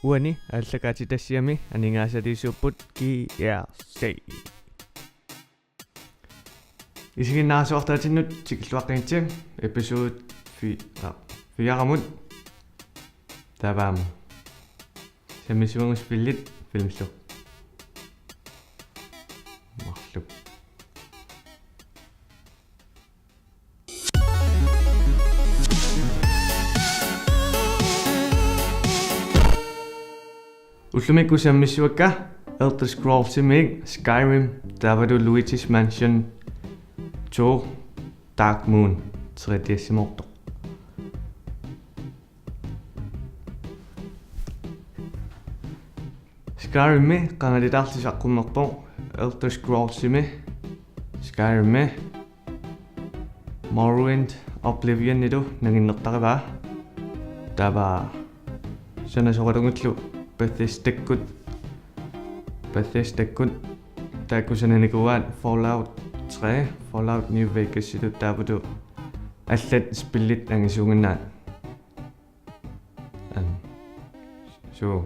uani allakaatitassiami aningaasaliisupput KRC isiginnaasuartaatinnut tikilluaqqiitsiam episode 4 tavaam samisuangus pillit filmslu marlup ullumikku sammissuakka Elder Scrolls Skyrim Davadu Luigi's Mansion 2 Dark Moon 3D-simortor Skyrim qangalitaarlisaqqunnarpo Elder Scrolls Skyrim Morrowind Oblivion nilu nanginnertarivaa tava sanasoqalungullu Bethesda-kkut taakkusananikuaat Fallout 3 Fallout New Vegas silu taaputu allat spillit angisuunginnaat so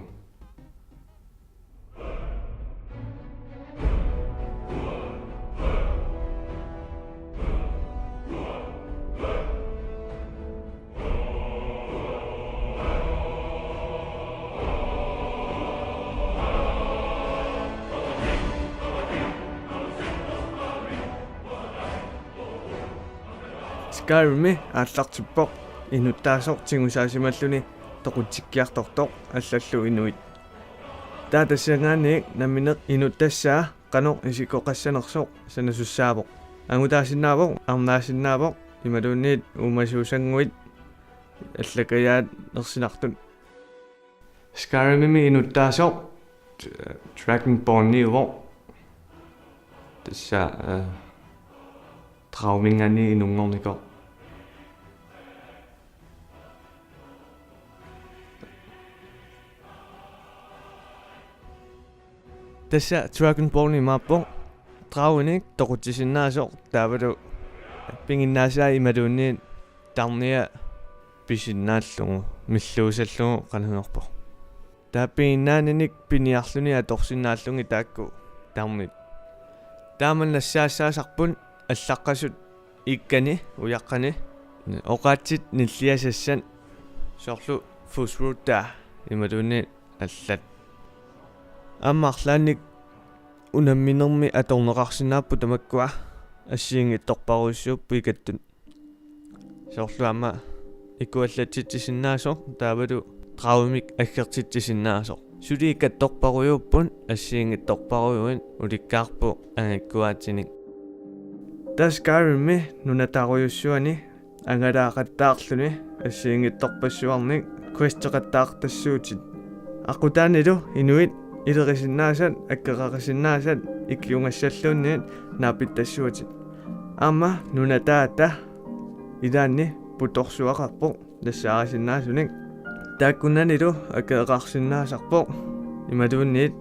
Skyrim aallartippoq inuttaasortingusaasimmalluni toqutikkiartortoq allallu inuit taatassiangaanniik nammineq inuttassaa qanoq isikoqassanersoq sanasussaapoq angutaasinnaavoq arnaasinnaavoq imaluunniit uumasuusanguit allakayaat ersinartut Skyrimi inuttaasoq Dragonborn-niuvoq tassa traumingani inungornikoq tassa Dragonborn maappoq trauinik toqutissinnaasoq taavalu pinginnaasiaa imaluunniit tarnia pisinnaallugu milluusallugu qanangorpoq taappiinnaaninik piniarluni atorsinnaallungi taakku tarmit taamannassaassaassarpun аллаққасут иккани уяққани оqaatsit ниллиасассан соорлу фусруутта ималуни аллат аммарлааник унамминерми аторнеқарсинааппу тамаккуа ассиингитторпаруиссууппу икаттут соорлу амма икуаллатситсиннаасо таавалу траумик аггертитсиннаасо сули икатторпаруйууппун ассиингитторпаруйуин уликкаарпу ангаккуаатсиник Skyrim nunataaruyussuani angalaaqattaarluni assiingittorpassuarnik questeqattaartassuutit aqutaanilu inuit ilerisinnaasat akkeqaqasinnaasat ikkiungassalluunniit naapittassuutit amma nunataata ilaanni putorsuaqarpoq tassaarasinnaasunik taakkunanilu akkeqaqarsinnaasarpoq imaluunniit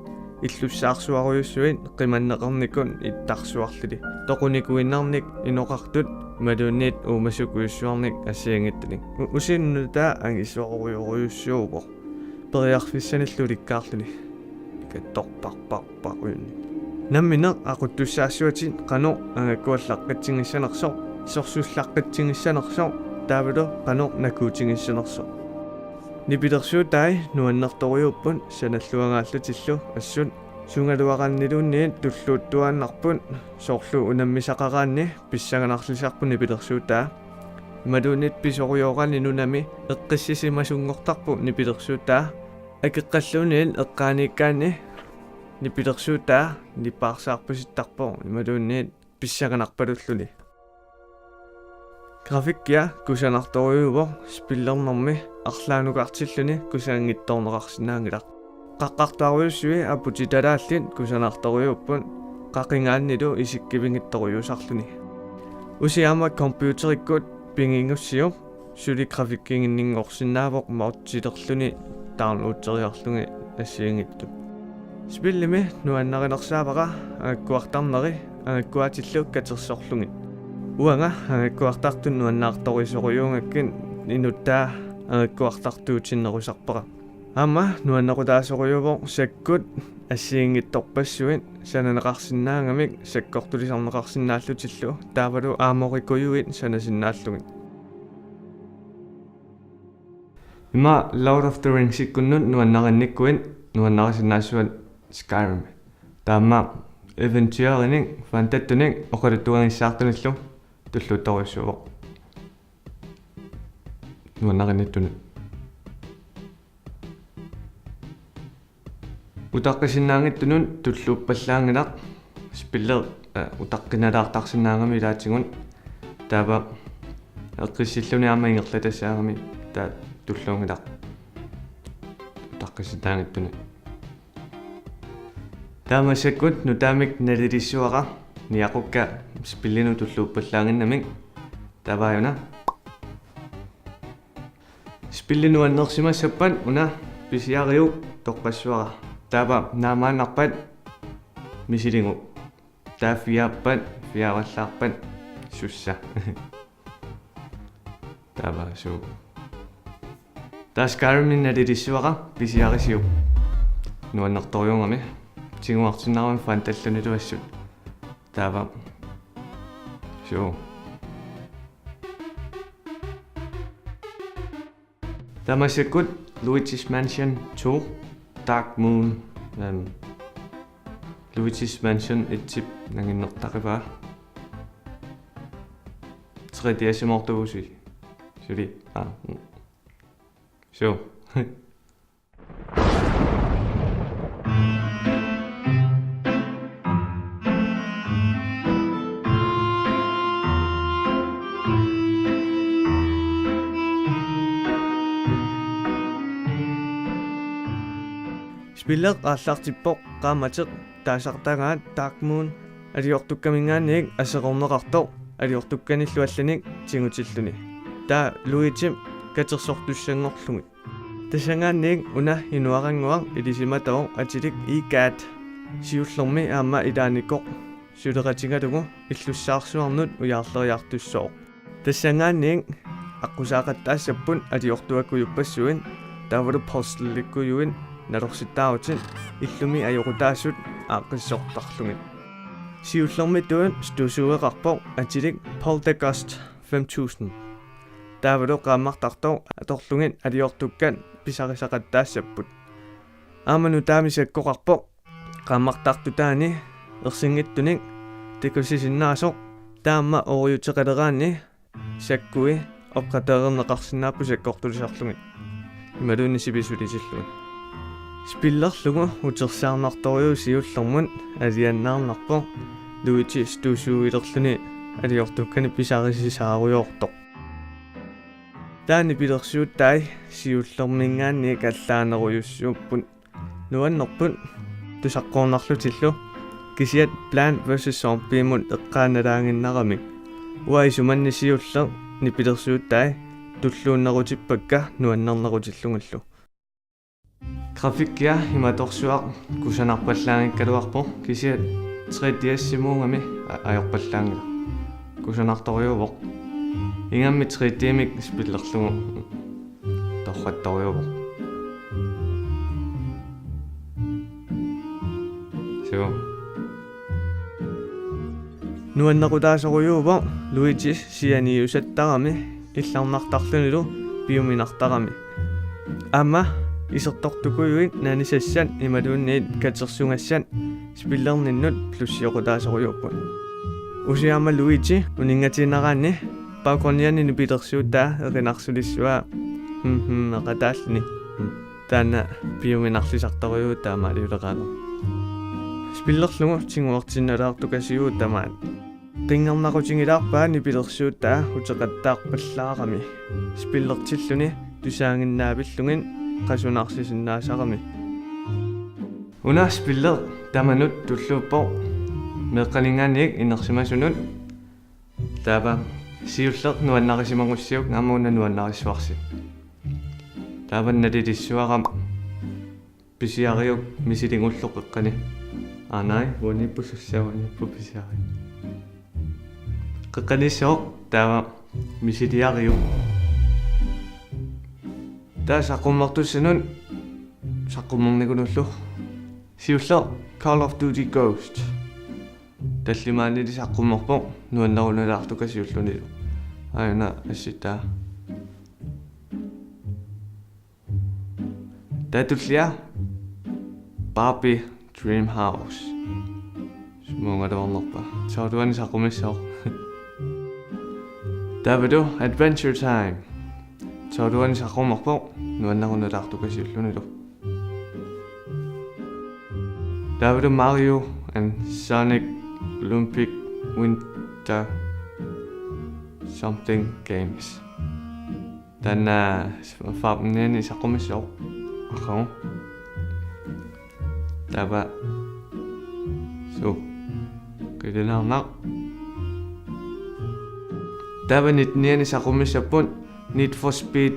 illussaarsuaruyussuit qimanneqarnikun ittarsuarluli toqunikuinnarnik inoqartut maluunniit uumasukuissuarnik assiangittalik usinnutaa angissooruyuruyussuupoq periarfissanillulikkaarluni ikattorparparparuunni nammineq aquttussaarssuatit qanoq angakkuallaqqatsingissanersoq sorsullaqqatsingissanersoq taavalu qanoq nakuutingissanersoq nipilersuutai nuannertoriuppun sanalluangaallutillu assut sungaluaqanniluunniit tulluuttuaannarpun soorlu unammisaqaraanni pissaganarlisarpun nipilersuutaa imaluunniit pisoruyooqani nunami eqqissisimasungortarpu nipilersuutaa akеqqalluuniil eqqaaniikkaanni nipilersuutaa nippaarsaarpusittarpo imaluunniit pissaganarpalulluni Grafikkia kusanartoriuvoq spillernermi арлаанукартиллуни кусаангитторнеқарсинаангилақ қаққартааруйуссуи апутиталааллит кусанарториуппун қақингааннилу исиккивингитторуйусарлуни усиама компьютериккут пингингуссиу сули графиккингиннингорсинаавоқ маутсилерлуни таарнуутсериарлуги ассиингиттут спиллими нуаннаринерсаавара агаккуартарнери агаккуатиллу катерсорлугит уанга агаккуартартун нуаннаарторисоруюунгаккин инуттаа агаккуартартуутиннерусарпара Ama nuannaqutaasoquyuvoq sakkut ассиингиттарпассуит сананеқарсинаангамик саккортулисарнеқарсинааллутиллу таавалу ааморикуюит санасиннааллугит има Lord of the Rings иккуннут нуаннаринниккуит нуаннарисиннаассуат Skyrim таама эвентуаринг фантаттуник оқалуттуганиссаартуниллу туллуутторюссуувоқ нуаннаринниттунут утаққисиннаангиттунун туллууппаллаангилақ спиллер утаққиналаартарсинаангами илаатигун таава эққиссиллуни аама ингерлатассаагами таа туллуунгилақ утаққисиннаангиттуни таамасаккут нутаамик налилиссуара ниақукка спиллину туллууппаллаангиннамик тавааюна спиллину аннерсимассаппан уна писиариу тоққассуара таава наамаанарпат мисилингу таафиааппат фиаваллаарпат сусса таава су таскармин налилиссуара писиарисиу нуаннарторюнгами тигуартиннаарам фанталлунилуассут таава су тамасекут Luigi's Mansion 2 Dark Moon Luigi's Mansion 1 нангиннертақиваа 3DS-мортуusi сули so Spillet ааллаартиппоқ qaamateq таасартагаат Dark Moon алиортуккамингаанник асеқорнеқартоқ алиортукканиллуалланик тигутиллуни таа Luigi катерсортуссангорлуги тасангаанник уна инуарангуар илисиматао атилик игат сиуллерми аама илааникоқ сулеқатингалугу иллуссаарсуарнут уяарлериартуссоо тасангаанник аққусаақаттаассаппун алиортуаккуйуппассуин таавалу постелликкуюин налорситтаавутин иллуми ajorutaassut ааққиссортарлугит сиуллерми туун стусуеқарпоқ атилик Poltergeist 5000 таавалу qaamмартартоо аторлугит алиортуккан писарисақаттаассаппут ааману таамисаккоқарпоқ qaamмартартутаани ерсингиттуник тикусисиннаасоқ таама ориутеқалераани саккуи опқатерернеқарсинааппу саккортулисарлугит ималуунни сиписулисиллугит спиллерлугу утерсаарнарторюу сиуллермун алианнаарнарпо Luigi стусууилерлуни алиортуккани писарисисааруйоорто таани пилерсуут тай сиуллермингаанни каллаанеруйуссууппут нуаннерпут тусаққорнарлутиллу кисиат Plant vs Zombie-мун эққааналаангиннарамик уаисуманни сиуллер нипилерсуут тай туллууннерутиппакка нуаннернерутиллунгаллу Grafikkia иматорсуақ кусанарпаллаангиккалуарпо кисиат 3DS-симуунгами аёрпаллаангила кусанарторюувоқ ингамми 3D-мик спиллерлугу торратторюувоқ сиу нуаннерутаасоруйуувоқ Luigi сианиусаттарами илларнартарлунилу пиуминартарами ама исертортукуйуит нанисассан ималуунниит катерсунгассат спиллерниннут плуссиоқутаасоруйуппут усиама Luigi унингатинераанни паукорнианни пилерсуутаа эринарсулиссуа эқатааллини таана пиуминарлисарторюу таамаалиулеқаано спиллерлугу тингуартинналаартукасиуу тамаат қингернақутингилаарпаани пилерсуутаа утеқаттаарпаллаарами спиллертиллуни тусаангиннаавиллугин qasunaarsisinnaasarami una spiller tamanut tulluuppo meqqalingaanniik inersimasunut taava siulleq nuannarisimangussiuk ngaamuuna nuannarisuarsi taavan nalilissuaram pisiariuk misilingulluq eqqani aanai uanippusussaavaniippu pisiari qeqqanissoq taava misiliariuk таасаққуммартуссанун саққуммерникунуллу сиуллер Call of Duty Ghost таллимаанили саққуммерпо нуаннарунелаартука сиуллунилу аана асситтаа татуллиа Barbie Dream House смонгадаорнерпа саудуани саққумиссао Davido Adventure Time саудуани саққуммерпо нуаннарунелаартука сиуллунилу Davido Mario and Sonic Olympic Winter Something Games. Tänä farminen saqumissao. Aqaw. Tava. So. Kidenarna. Tava nitniani saqumissapun Need for Speed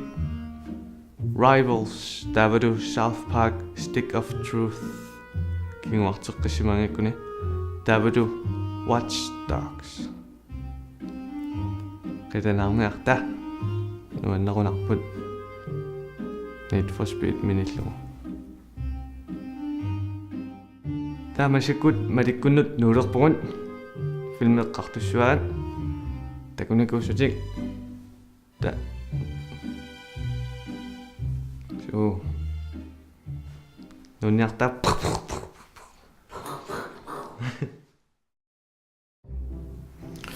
Rivals Davido South Park Stick of Truth. Kingwarteqqissimangikuni. Davido Watch Dogs. Kidenarniarta. Nuannarunarput. Need for Speed minillugu. Taamasikut malikkunnut nuulerpugun filmeqqartussuaat takunikuusutik ta so nunniarta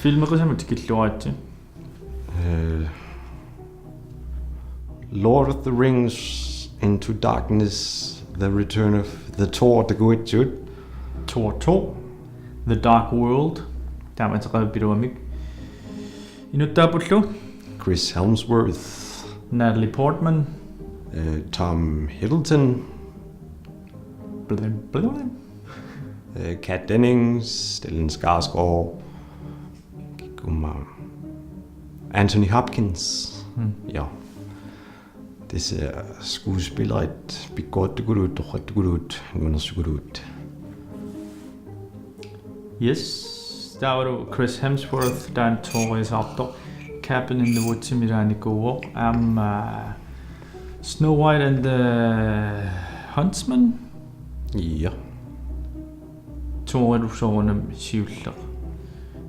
Filmequsama tikilluaatsi. Lord of the Rings, Into Darkness, The Return of the Tor, The Good Jude. Tor 2, The Dark World. Taamateqaappiluamik. Inuttaapullu Chris Helmsworth, Natalie Portman. Tom Hiddleston, Kat Dennings, Stellan Skarsgård, Anthony Hopkins. Ja. Det ser skuespilleret begått ud, ret ud, undersøgt ud. Yes, der var du Chris Hemsworth, der er en Torres Abdo. Cabin in the Woods Miraniko. Snow White and the Huntsman. Ja. Torre du så under sivler.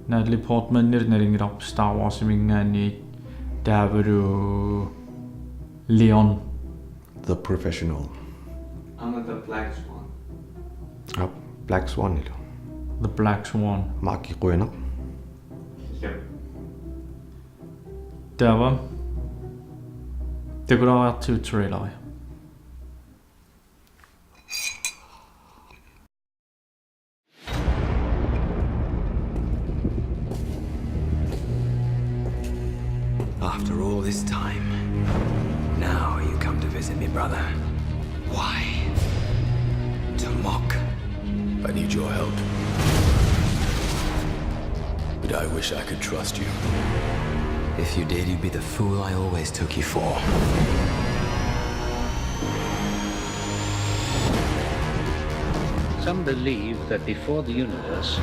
Natalie Portman nirnering op Star Wars mingaani. Der var du Leon. The Professional. I'm the Black Swan. Ja, Black Swan eller. The Black Swan. Mark Rønner. Yep. Der var. Det kunne da være til trailer. After all this time, now you come to visit me, brother. Why? To mock. I need your help. But I wish I could trust you. If you did, you'd be the fool I always took you for. Some believe that before the universe,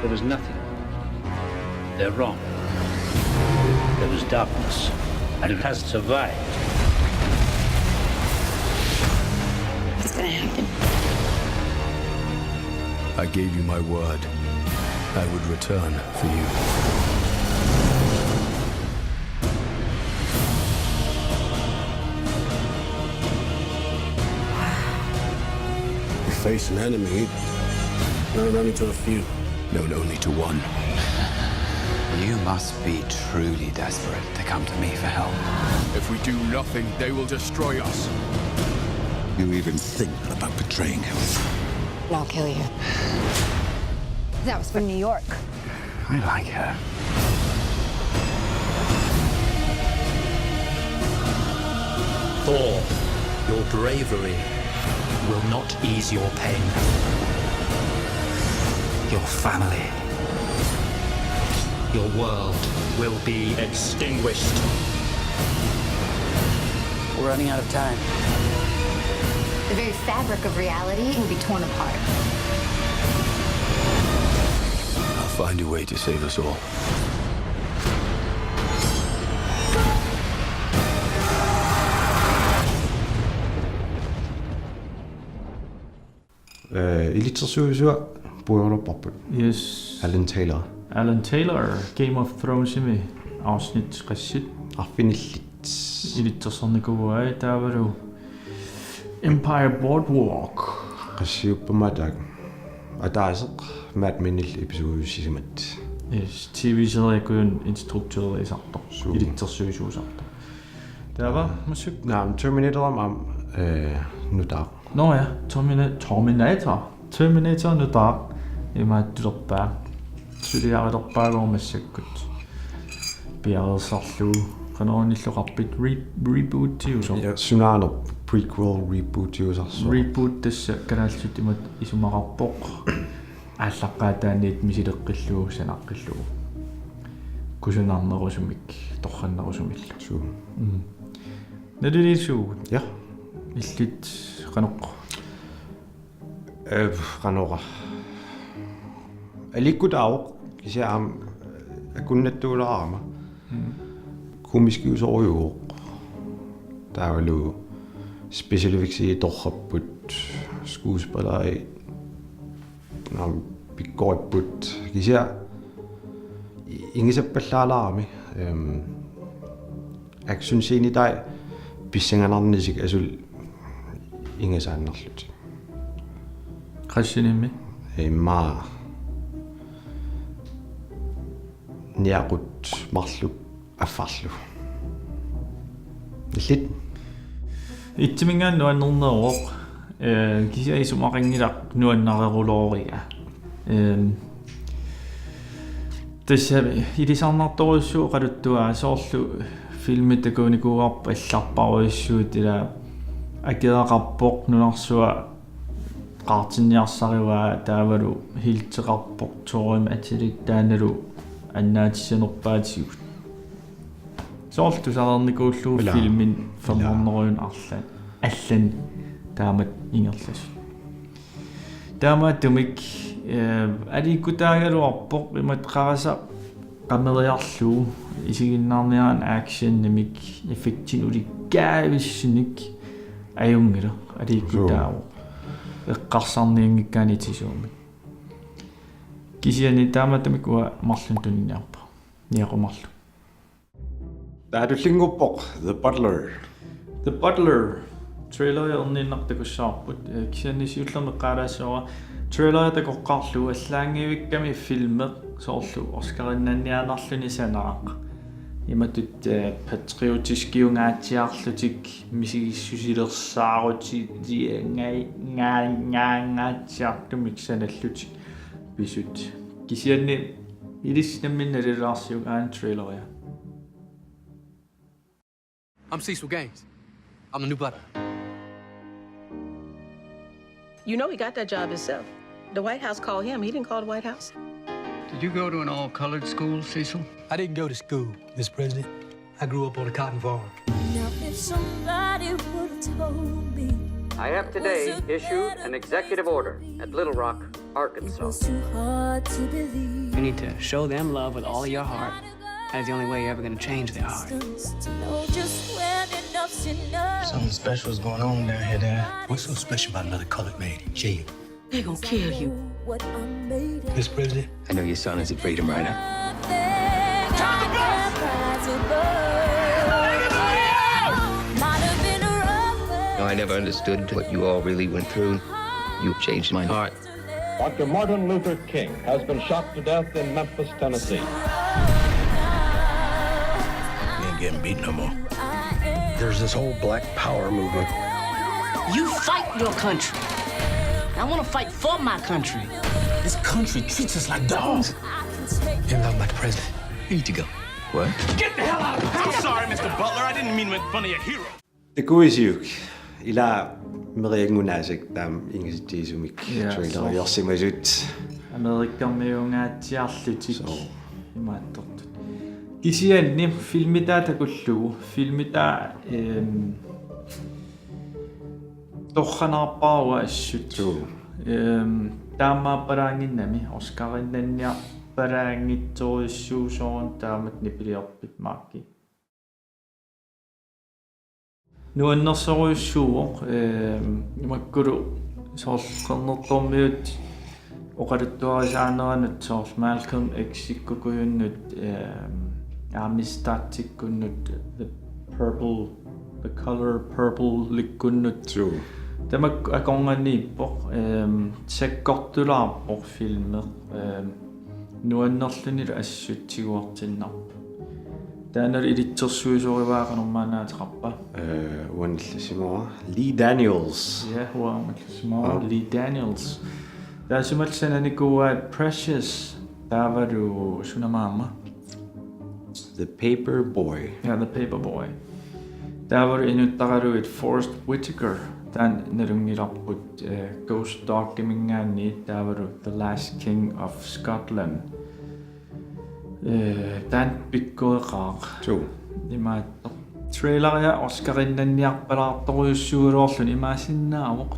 there was nothing. They're wrong. There was darkness, and it has survived. What's gonna happen? I gave you my word. I would return for you. You face an enemy, known only to a few. Known only to one. You must be truly desperate to come to me for help. If we do nothing, they will destroy us. You even think about betraying him. I'll kill you. That was from New York. I like her. Thor, your bravery will not ease your pain. Your family, your world will be extinguished. We're running out of time. The very fabric of reality will be torn apart. I'll find a way to save us all. Ilitsersuusua puolopparput. Yes. Alan Taylor. Alan Taylor, Game of Thrones imi afsnit qassit Arfinillit. ilitsersornikuai taavalu Empire Boardwalk. Qassiuppamatak. Ataaseq Mad Menil episode sisimat. Yes, TV-serie kun instruktør isartor. Ilitsersuusuusartor. Taava musik. Naam Terminator am nutar. Nå ja, Terminator nutar. Imaattulerpaa. Suliarilorpaagoormassakkut. Piarersarluu qanoornilluqarpit reboot tiuso. Ja sunaanor prequel reboot tiusarso. Reboot tassa kanaallut imat isumaqarpoq. Ааллаққаатааниит мисилеққиллуу санаққиллуу. Кусунаарнерусумик торханнерусумилла. Суу. Надилисуу. Ja. Иллит qanoq. Qanora. Alikutauq kisiaam akunnattuulaarama. Komiskiusoruuq. Taavalu special effects torrapput skuespillere nam pikkoipput kisia ingisappallaalаарami action scene tai pissanganarnisik asul ingasaannerlut Qassinimmi imma niaqut marlu affarlu illit ittimingaan nuannerneroq kisia isumaqingilaq nuannareruloriga тасами илисарнарторуссуу qaluttuа соорлу филмитакуникууарп алларпаруиссуут ила акеақарпоқ нунарсуа qaartinniarsaruaa taavalu hilteqarpoq torim atilik taanalu annaatissанерпаатигут соорту саарникууллуу филмин ферморнеруун арлаан аллан таамат ингерлас таамаатумик аликутаагалуарпоқ имат қараса qameriarluu isigиннаарниаан action nimik effectin ulikkaavissnik ajungila alikutaavo эққарсарниангиккаанитисуумик кисиани тааматамикуа марлун тунниарпа ниақумарлу таатуллингуппоқ The Butler трейлер ерниннартакуссаарпут кисиани сиуллерме qaalaassuара трейлер такоққарлу аллаангивикками филмеқ соорлу оскариннаннианарлуни санаақ иматут патриотискиунгаатсиарлутик мисигиссусилерсаарути гаангаатсиартумик саналлутик писут кисианни илиснамминналилаарсиуг аан трейлеря I'm Cecil Gaines. I'm the new butler. You know he got that job himself. The White House called him. He didn't call the White House. Did you go to an all-colored school, Cecil? I didn't go to school, Mr. President. I grew up on a cotton farm. Now if somebody would have told me I have today issued an executive order at Little Rock, Arkansas. it was too hard to believe. You need to show them love with all of your heart. That's the only way you're ever going to change their heart. To know just when enough's enough. Something special is going on down here, Dad. What's so special about another colored man in jail? They gonna kill you. What I'm made of. Mr. President? I know your son is at freedom right now. No, I never understood what you all really went through. You've changed my heart. Dr. Martin Luther King has been shot to death in Memphis, Tennessee. You ain't getting beat no more. There's this whole black power movement. You fight your country. I want to fight for my country. This country treats us like dogs. You're not about the president. You need to go. What? Get the hell out of here! I'm sorry, Mr. Butler. I didn't mean to make fun of your hero. Det kuisiuk ila meriangunasik tam ingisitiisumik trailer yorsimasut америккарниунгаатсиарлутик имааттортут кисианни филмитаа такуллугу филмитаа торханаарпаруа ассут таамааппалаангиннами оскариннанниар палаангитсориссуусоорун таамат нипилиорпит маакки нуаннерсоруйуссууоқ имаккулу soorqernertormiut oqaluttuarisaanerinut soor Malcolm X ikkukuyunnut aamistaatsikkunnut the color purple likkunnut tamak akonganiippoq sakkortulaarpoq filmer nuannerlunil assutiguartinnarp taanal ilitsersuisorivaaqanormaanaatiqarpa uanillasimoa Lee Daniels huaamallasimaa Lee Daniels taasumalsananikuaat Precious taavalu sunamaama The Paper Boy. The Paper Boy. Taavalu inuttaqaluit Forrest Whitaker tan nalungilarput Ghost Dog kimingaanni taavalu The Last King of Scotland tan pikkueqaaq imaatto traileria Oscarinnanniarpalaartoruyussuulorlun imaasinnaavoq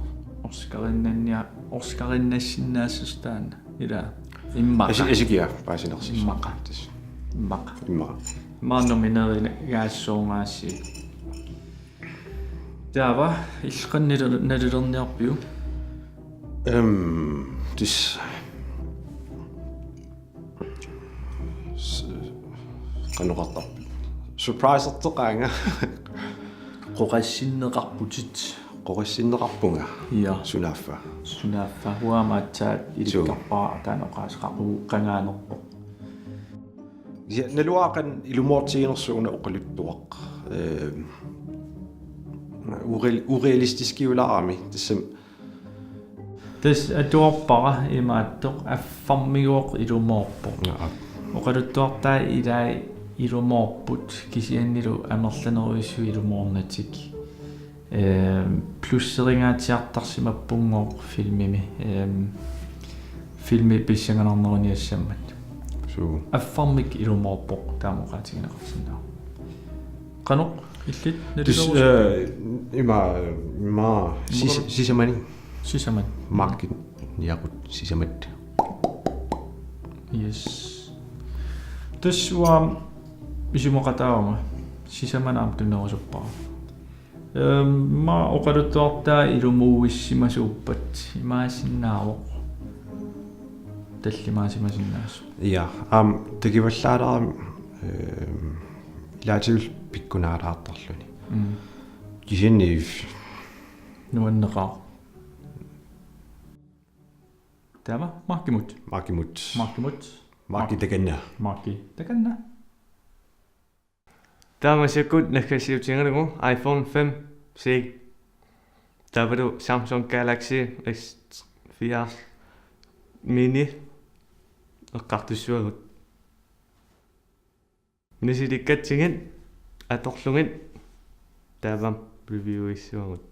Oscarinnassinnaassustaan ila immaqa asikia paasinersis immaqa maannomineri gaassoongaassi taava ilqannillerniarpiu dis qanuqartar surpriserteqaanga qoqassinneqarpunga sunaffa huamaatsaat ilikkarpaa taanoqaasqaqu qangaanerpo naluaqan ilumortiginersuuna oqaluttuaq urealistiskiulaarami tassam tas atuarpara imaattoq affarmiguoq ilumorpo oqaluttuartaa ilai ilumorput kisiannilu amerlaneruissu ilumornatik plusseringaatiartarsimappungoq filmi pissanganarneruniassammat affarmik ilumorpoq taamoqaatigineqarsinnaa qanuq illit ima sisamani markin yaqut sisamat yes taswa isimoqataama sisamanaam tunnerusuppaa ma oqaluttuartaa ilumuuissimasuuppat imaasinnaavoq tallimaasimasinnaas takivallaalaarami ilaativil pikkunaalaartarluni kisinniif nuanneqaa tama markimut takanna Taamasakut nakasiutiingalugu iPhone 5 sig taavalu Samsung Galaxy S4 mini eqqartussuagut nisilikkatsingit atorlungit taavam reviewissuagut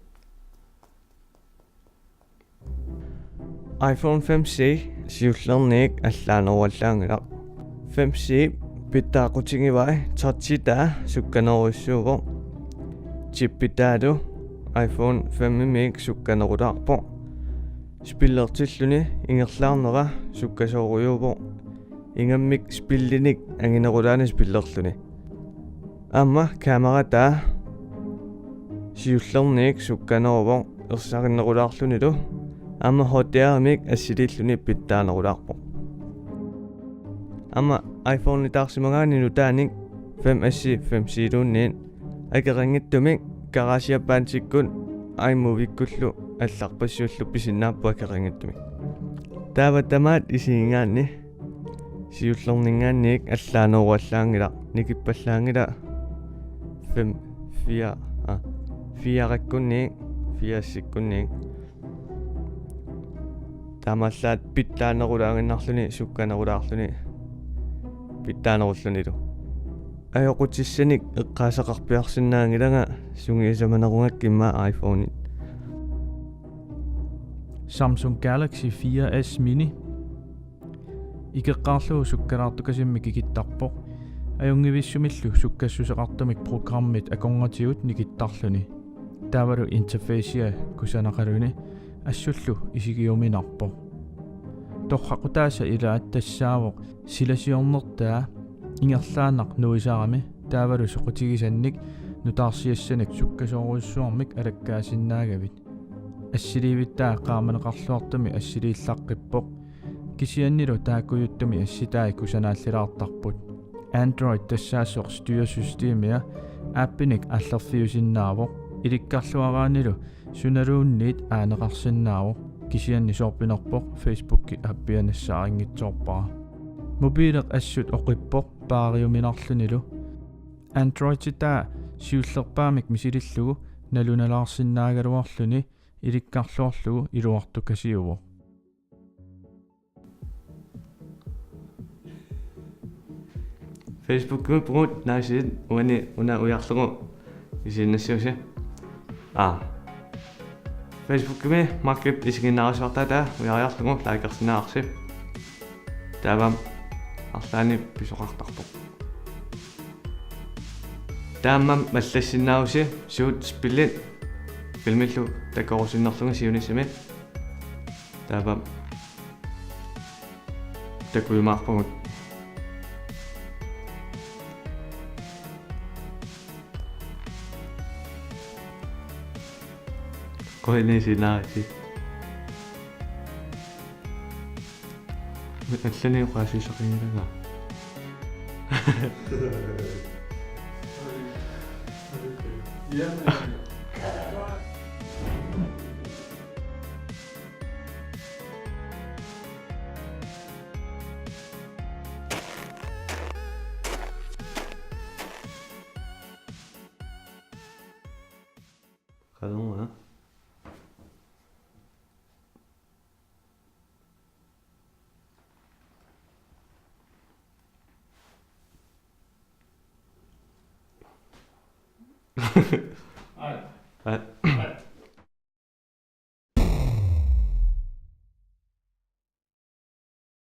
iPhone 5C siullerniik allaaneruallaangilaq 5C pittaaqutigivai tartitaa sukkaneruissuugo chippitaalu iPhone 5 sukkanerulaarpo spillertilluni ingerlaarnera sukkasooruyuupo ingammik spillinik anginerulaani spillerluni amma kamerataa siullerniik sukkaneruvo ersarinerulaarlunilu amma hotearamik assililluni pittaanerulaarpo amma iPhone itaarsimagaaninu taanik 5S 5C-luunniin akeringittumik garasiappaantikkun iMovie-kullu алларпассууллу писиннааппуа керингиттуми таава тамаат исигингаанни сиуллернингаанниик аллаанеруаллаангила никиппаллаангила 4-аккунни тамаллаат питтаанерулаангиннарлуни сукканерулаарлуни питтаанеруллунилу аёқутиссаник эққаасақарпиарсинаангилага сунгиисаманерунгаккимма iPhone Samsung Galaxy 4S Mini ikeqqaarlugu sukkalaartukasimmi kikittarpoq ajungivissumillu sukkassuseqartamik programmit akorngatigut nikittarluni taavalu interfaceia kusanaqaluni assullu isigiuminarpoq torraqutaasa ilaat tassaavoq silasiornertaa ingerlaanaq nuisaarami taavalu soqutigisannik nutaarsiassanik sukkasooruissuarmik alakkaasinnаагavit ассиливиттаа qaamaneqarluartumi assiliillaqqippoq kisiannilu taakuyuttumi assitaai kusanaalliraartarput Android тассаасоқ styresystemia аппиник аллерфиусиннаавоқ иликкарлуараанилу суналуунниит aaneqarsinnaавоқ кисианни соорпинерпоқ Facebook-ки аппианассаарингитсоорпара мобилеқ ассут оқиппоқ паариуминарлунилу Android-таа сиуллерпаамик мисилиллугу налуналаарсиннаагалуарлуни иликкарлуорлугу илуартукасиуво Facebook-ку брут наасит уани уна уярлугу исиннассиуси Facebook-ме маркет исигиннаарисуартаа уяриарлугу лайкерсинаарси тавам арлаани писоқартарпоқ тааммам маллассиннааруси суут спиллит филмиллу такорусиннерлугу сиунисами тавам такуймаарпагут коинисинааси аллани қаасисақингага Kalon, hein?